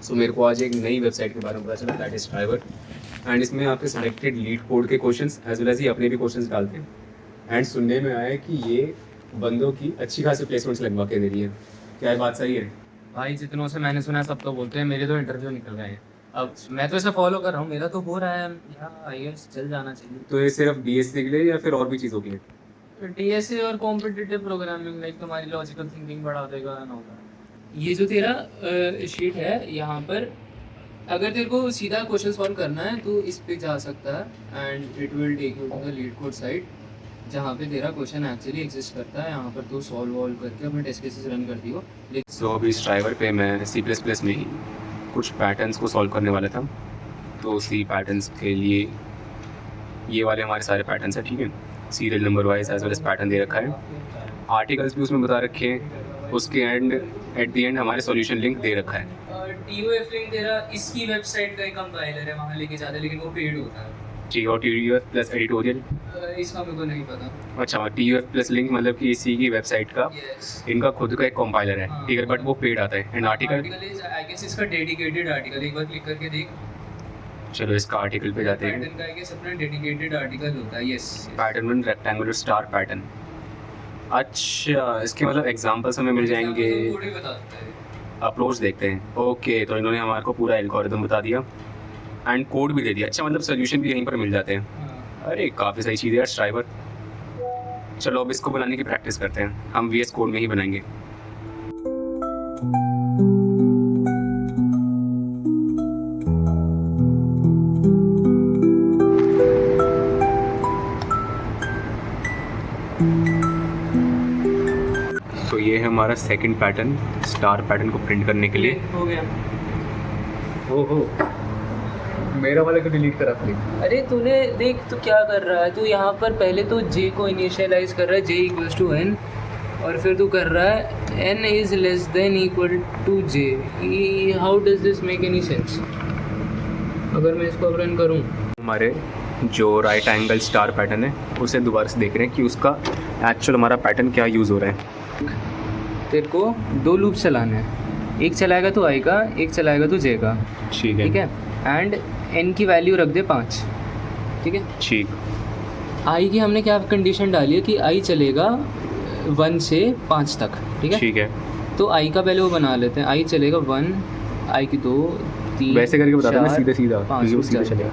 सो मेरे को आज एक नई वेबसाइट के बारे में पता चला, दैट इज़ ड्राइवर। एंड इसमें आपके सिलेक्टेड लीड कोड के क्वेश्चंस एज वेल एज ये अपने भी क्वेश्चंस डालते हैं। एंड सुनने में आया है कि ये बंदों की अच्छी खासी प्लेसमेंट्स लगवा के दे रही है। क्या ये बात सही है? भाई जितनों से मैंने सुना है सब तो बोलते हैं, मेरे तो इंटरव्यू निकल गए हैं। अब मैं तो इसे फॉलो कर रहा हूँ, मेरा तो हो रहा है यार, आई गेस चल जाना चाहिए। तो ये सिर्फ डीएससी के लिए या फिर और भी चीज़ों के लिए? डीएसए और कॉम्पिटिटिव प्रोग्रामिंग, लाइक तुम्हारी लॉजिकल थिंकिंग बढ़ा देगा ना होगा। ये जो तेरा शीट है यहाँ पर, अगर तेरे को सीधा क्वेश्चन सॉल्व करना है तो इस पे जा सकता है and it will take you to the LeetCode site जहाँ पे तेरा क्वेश्चन एक्चुअली एग्जिस्ट करता है। यहाँ पर तो सॉल्व वॉल्व करके अपने टेस्ट केसेस रन कर दियो। सो अभी इस ड्राइवर पे मैं C++ में ही कुछ पैटर्न्स को सॉल्व करने वाला था। तो सी पैटर्न्स के लिए ये वाले हमारे सारे पैटर्न्स हैं, ठीक है। Serial number wise as well as pattern दे रखा है, आर्टिकल्स भी उसमें बता रखे हैं। उसके एट द एंड हमारे सॉल्यूशन लिंक दे रखा है। TOF लिंक तेरा इसकी वेबसाइट का एक कंपाइलर है, वहाँ लेके जाते हैं, लेकिन वो पेड होता है। TOF प्लस एडिटोरियल, इसका मेरे को नहीं पता। अच्छा TOF प्लस लिंक मतलब कि इसी की वेबसाइट का इनका खुद का एक कंपाइलर है, ठीक है, बट वो पेड आता है। And article is I guess इसका डेडिकेटेड आर्टिकल, एक बार क्लिक करके देख। चलो इसका आर्टिकल पे जाते हैं। पैटर्न का आई गेस अपना डेडिकेटेड आर्टिकल होता है। Yes, pattern one rectangular star pattern. अच्छा, इसके मतलब एग्जांपल्स हमें मिल जाएंगे। कोड ही बता देता है। अप्रोच देखते हैं। ओके, तो इन्होंने हमारे को पूरा एल्गोरिथम बता दिया एंड कोड भी दे दिया। अच्छा, मतलब सोल्यूशन भी यहीं पर मिल जाते हैं। अरे काफ़ी सही चीज़ है यार ड्राइवर। चलो अब इसको बनाने की प्रैक्टिस करते हैं, हम VS कोड में ही बनाएंगे। तो ये है हमारा सेकंड पैटर्न, स्टार पैटर्न को प्रिंट करने के लिए। हो गया। ओहो, मेरा वाला को डिलीट करा प्लीज। अरे तूने देख तू क्या कर रहा है, तू यहाँ पर पहले तो j को इनिशियलाइज कर रहा है, j इक्वल्स टू n, और फिर तू कर रहा है n is less than equal to j। How does this make any sense? अगर मैं इसको अब रन करूँ, हमारे जो राइट एंगल स्टार पैटर्न है उसे दोबारा से देख रहे हैं कि उसका एक्चुअल हमारा पैटर्न क्या यूज़ हो रहा है। तेरे को 2 लूप चलाने हैं, एक चलाएगा तो i का, एक चलाएगा तो j का, ठीक है, ठीक है। एंड n की वैल्यू रख दे 5, ठीक है। ठीक। i की हमने क्या कंडीशन डाली है कि i चलेगा 1 से 5 तक, ठीक है। ठीक है, तो i का पहले वो बना लेते हैं, i चलेगा 1, i की 2, 3, वैसे करके बता देना 4, सीधा सीधा, 5 क्योंकि वो सीधा चलेगा।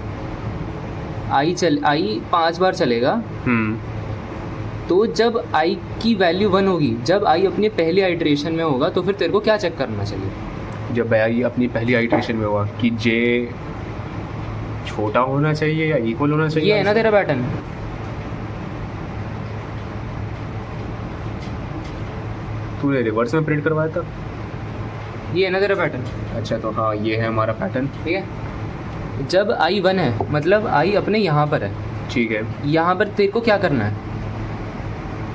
चलेगा। i 5 बार चलेगा। तो जब i की वैल्यू 1 होगी, जब i अपने पहले आइट्रेशन में होगा, तो फिर तेरे को क्या चेक करना चाहिए? जब आई अपनी पहली आइट्रेशन में हुआ कि j छोटा होना चाहिए या इक्वल होना चाहिए। ये है ना तेरा पैटर्न। तूने रिवर्स में प्रिंट करवाया था। ये है ना तेरा पैटर्न, अच्छा, तो हाँ ये है हमारा पैटर्न, ठीक है। जब i 1 है मतलब i अपने यहाँ पर है, ठीक है। यहाँ पर तेरे को क्या करना है?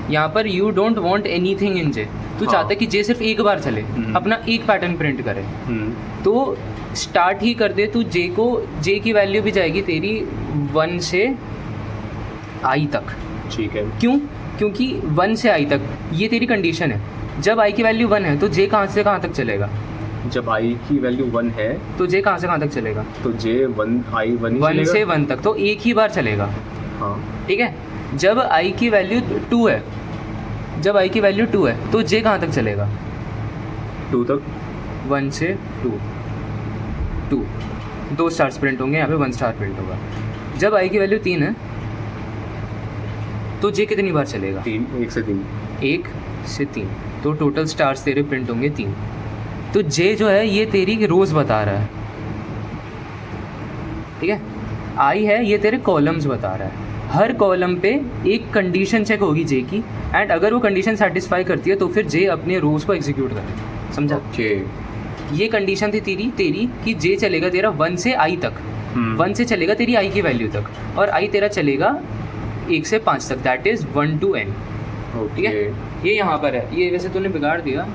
यहाँ पर you don't want anything in j। तू चाहता है कि j सिर्फ एक बार चले, अपना एक पैटर्न प्रिंट करे। तो स्टार्ट ही कर दे तू j को, j की वैल्यू भी जाएगी तेरी 1 से i तक, ठीक है। क्यों? क्योंकि 1 से i तक ये तेरी कंडीशन है। जब i की वैल्यू 1 है तो j कहाँ से कहाँ तक चलेगा? जब i की वैल्यू 1 है तो j कहाँ से कहाँ तक चलेगा? तो j 1 से 1 तक तो एक ही बार चलेगा, हाँ, ठीक है। जब i की वैल्यू 2 है, जब i की वैल्यू 2 है तो j कहाँ तक चलेगा? 2 तक। 1 से 2, 2 स्टार्स प्रिंट होंगे, यहाँ पे 1 स्टार प्रिंट होगा। जब i की वैल्यू 3 है तो j कितनी बार चलेगा? 3, 1 से 3, 1 से 3, तो टोटल स्टार्स तेरे प्रिंट होंगे 3। तो j जो है ये तेरी रोज़ बता रहा है, ठीक है। i है ये तेरे कॉलम्स बता रहा है। हर कॉलम पे एक कंडीशन चेक होगी j की, एंड अगर वो कंडीशन सेटिस्फाई करती है तो फिर j अपने रोज़ को एग्जीक्यूट करे, समझा? ओके। ये कंडीशन थी तेरी कि j चलेगा तेरा 1 से i तक, 1 से चलेगा तेरी i की वैल्यू तक, और i तेरा चलेगा 1 से 5 तक, दैट इज़ 1 to n, ठीक है। ये यहाँ पर है, ये वैसे तूने बिगाड़ दिया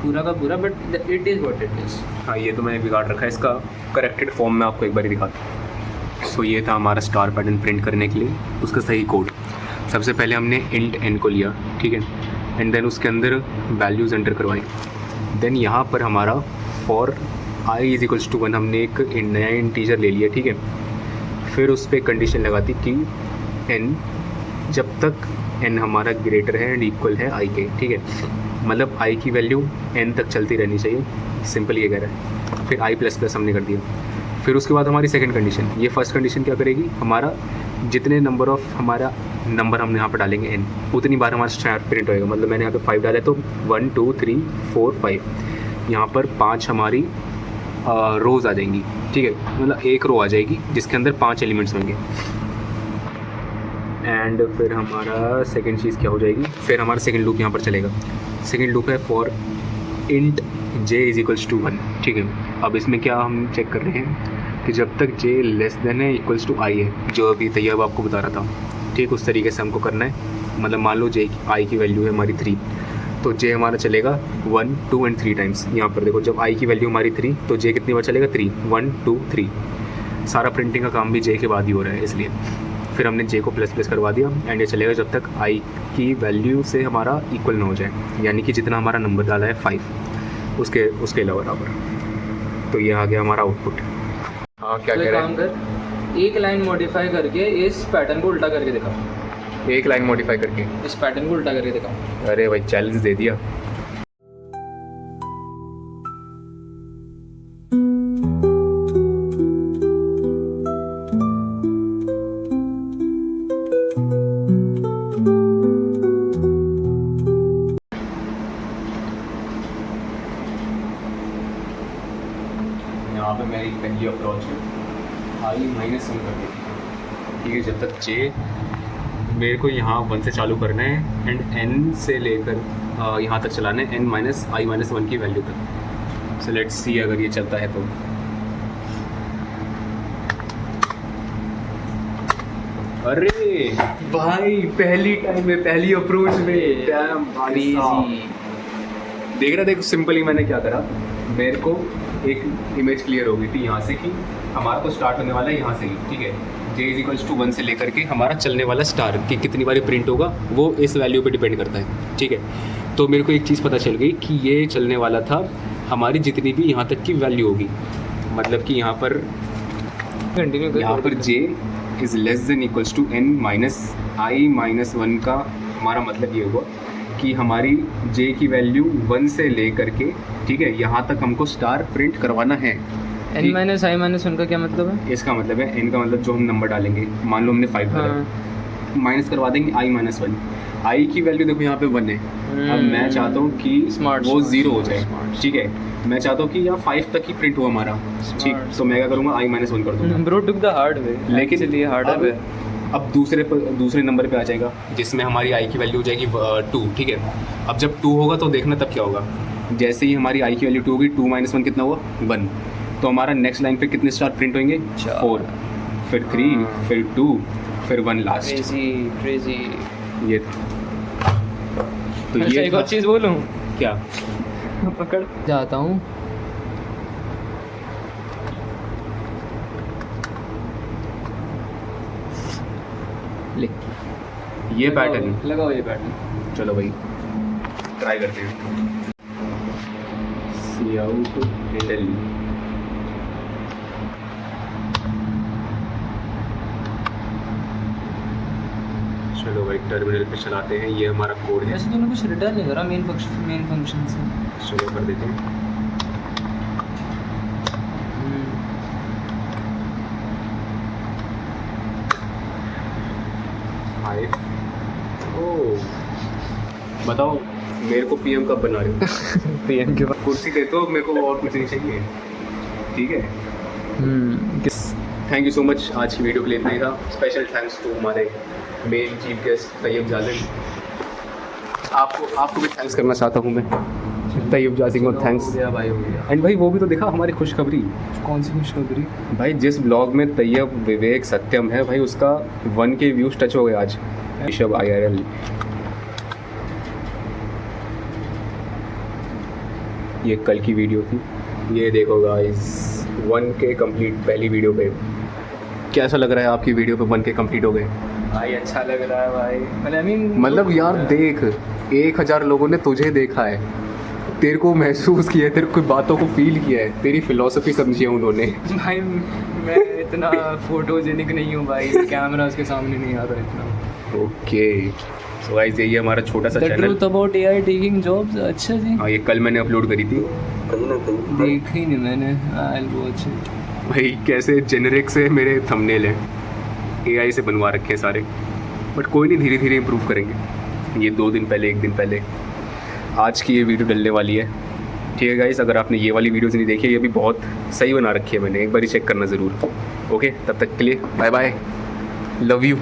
पूरा का पूरा, but it is what it is. हाँ, ये तो मैंने बिगाड़ रखा है, इसका करेक्टेड फॉर्म में आपको एक बार ही दिखाता हूँ। सो ये था हमारा स्टार पैटर्न प्रिंट करने के लिए, उसका सही कोड। सबसे पहले हमने इंट n को लिया, ठीक है, एंड देन उसके अंदर वैल्यूज़ एंटर करवाई। देन यहाँ पर हमारा for i is equals to 1 हमने एक नया इंटीजर ले लिया, ठीक है। फिर उस पर कंडीशन लगाती कि n जब तक n हमारा ग्रेटर है एंड इक्वल है i के, ठीक है। मतलब i की वैल्यू n तक चलती रहनी चाहिए, सिंपल ये कह रहा है। फिर i प्लस प्लस हमने कर दिया। फिर उसके बाद हमारी सेकंड कंडीशन, ये फर्स्ट कंडीशन क्या करेगी, हमारा जितने नंबर ऑफ हमारा नंबर हम यहाँ पर डालेंगे n, उतनी बार हमारा स्टार प्रिंट होएगा। मतलब मैंने यहाँ पे 5 डाले तो 1 2 3 4 5, यहाँ पर 5 हमारी रोज़ आ जाएंगी, ठीक है। मतलब एक रो आ जाएगी जिसके अंदर 5 एलिमेंट्स होंगे। एंड फिर हमारा सेकंड चीज़ क्या हो जाएगी, फिर हमारा सेकंड लूप यहाँ पर चलेगा। सेकंड लूप है for int j is equals to 1, ठीक है। अब इसमें क्या हम चेक कर रहे हैं कि जब तक j लेस देन है इक्वल्स टू i है, जो अभी तैयब आपको बता रहा था, ठीक। उस तरीके से हमको करना है। मतलब मान लो j i की वैल्यू है हमारी 3, तो j हमारा चलेगा 1 2 एंड 3 टाइम्स। यहाँ पर देखो जब i की वैल्यू हमारी 3, तो j कितनी बार चलेगा, 3 1 2 3। सारा प्रिंटिंग का काम भी j के बाद ही हो रहा है, इसलिए फिर हमने j को प्लस प्लस करवा दिया। एंड ये चलेगा जब तक i की वैल्यू से हमारा इक्वल ना हो जाए, यानी कि जितना हमारा नंबर डाला है 5 उसके अलावा बराबर। तो ये आ गया हमारा आउटपुट। हाँ क्या कह रहा है, एक लाइन मॉडिफाई करके इस पैटर्न को उल्टा करके दिखा। एक लाइन मॉडिफाई करके इस पैटर्न को उल्टा करके दिखा। अरे भाई चैलेंज दे दिया। यहाँ पे मेरी पहली अप्रोच है i -1 कर देती है, ठीक है। जब तक j मेरे को यहाँ 1 से चालू करना है एंड n से लेकर यहाँ तक चलाना है, n-i-1 की वैल्यू तक। सो लेट्स सी अगर ये चलता है तो। अरे भाई पहली टाइम में, पहली अप्रोच में, देख रहा, देखो सिंपल ही मैंने क्या करा, मेरे को एक इमेज क्लियर हो गई थी यहाँ से कि हमारा तो स्टार्ट होने वाला है यहाँ से ही, ठीक है। j इज इक्वल्स टू 1 से लेकर के हमारा चलने वाला स्टार कि कितनी बारी प्रिंट होगा वो इस वैल्यू पे डिपेंड करता है, ठीक है। तो मेरे को एक चीज़ पता चल गई कि ये चलने वाला था हमारी जितनी भी यहाँ तक की वैल्यू होगी। मतलब कि यहाँ पर j is less than equals to n-i-1 का हमारा मतलब ये हुआ कि हमारी j की वैल्यू 1 से ले करके, ठीक है, यहाँ तक हमको स्टार प्रिंट करवाना है। n-i-1 का क्या मतलब है? इसका मतलब है n का मतलब जो हम नंबर डालेंगे, मान लो हमने 5 डाला, माइनस करवा देंगे i-1। i की वैल्यू देखो यहाँ पे 1 है। अब मैं चाहता हूँ कि वो 0 हो जाए, ठीक है। मैं चाहता हूँ कि यहाँ 5 तक ही प्रिंट हो हमारा, ठीक। तो मैं क्या करूँगा, i-1 कर दूँगा। Bro took the hard way, लेकिन चलिए हार्डर वे। अब दूसरे नंबर पे आ जाएगा जिसमें हमारी i की वैल्यू हो जाएगी 2, ठीक है। अब जब 2 होगा तो देखना तब क्या होगा, जैसे ही हमारी i की वैल्यू 2 होगी, 2-1 कितना हुआ, 1। तो हमारा नेक्स्ट लाइन पे कितने स्टार प्रिंट होंगे, 4, फिर 3, फिर 2, फिर 1 लास्ट। क्रेजी ये था। तो ये एक और चीज़ बोलूँ क्या, पकड़ जाता हूँ। ले ये पैटर्न लगाओ, ये पैटर्न। चलो भाई ट्राई करते हैं। सी आउट इंटेल, चलो भाई टर्मिनल पे चलाते हैं। ये हमारा कोड है। वैसे तूने कुछ रिटर्न नहीं करा मेन फंक्शन से। चलो कर देते हैं। बताओ मेरे को पीएम कब बना रहे हो? पीएम के बाद कुर्सी दे दो मेरे को, और कुछ नहीं चाहिए, ठीक है। थैंक यू सो मच, आज की वीडियो के लिए इतना ही था। स्पेशल थैंक्स टू हमारे मेन चीफ गेस्ट तैयब जाजिम। आपको भी थैंक्स करना चाहता हूँ मैं, तैयब जाजिम को थैंक्स। भाई हो गया। एंड भाई वो भी तो देखा हमारी खुशखबरी। कौन सी खुशखबरी? भाई जिस ब्लॉग में तैयब, विवेक, सत्यम है भाई, उसका 1K व्यूज टच हो गए आज। ऋषभ IRL। ये कल की वीडियो थी, ये देखो गाइस 1K कंप्लीट पहली वीडियो पे। कैसा लग रहा है आपकी वीडियो पे 1K कंप्लीट हो गए? भाई अच्छा लग रहा है भाई, मतलब यार देख 1000 लोगों ने तुझे देखा है, तेरे को महसूस किया है, तेरे को बातों को फील किया है, तेरी फिलॉसफी समझी है उन्होंने। भाई मैं इतना फोटोजेनिक नहीं हूँ भाई, कैमरा उसके सामने नहीं आता इतना। ओके सो गाइस यही है हमारा छोटा सा the channel. Truth about AI taking jobs. अच्छा जी, हाँ ये कल मैंने अपलोड करी थी। देखी ही नहीं मैंने। I will watch it. भाई कैसे जेनेरिक से मेरे थंबनेल हैं, एआई से बनवा रखे हैं सारे, बट कोई नहीं, धीरे धीरे इम्प्रूव करेंगे। ये 2 दिन पहले, 1 दिन पहले आज की ये वीडियो डलने वाली है। ठीक है गाइस, अगर आपने ये वाली वीडियोज़ नहीं देखी, ये भी बहुत सही बना रखी है मैंने, एक बार ही चेक करना ज़रूर। ओके तब तक के लिए बाय बाय, लव यू।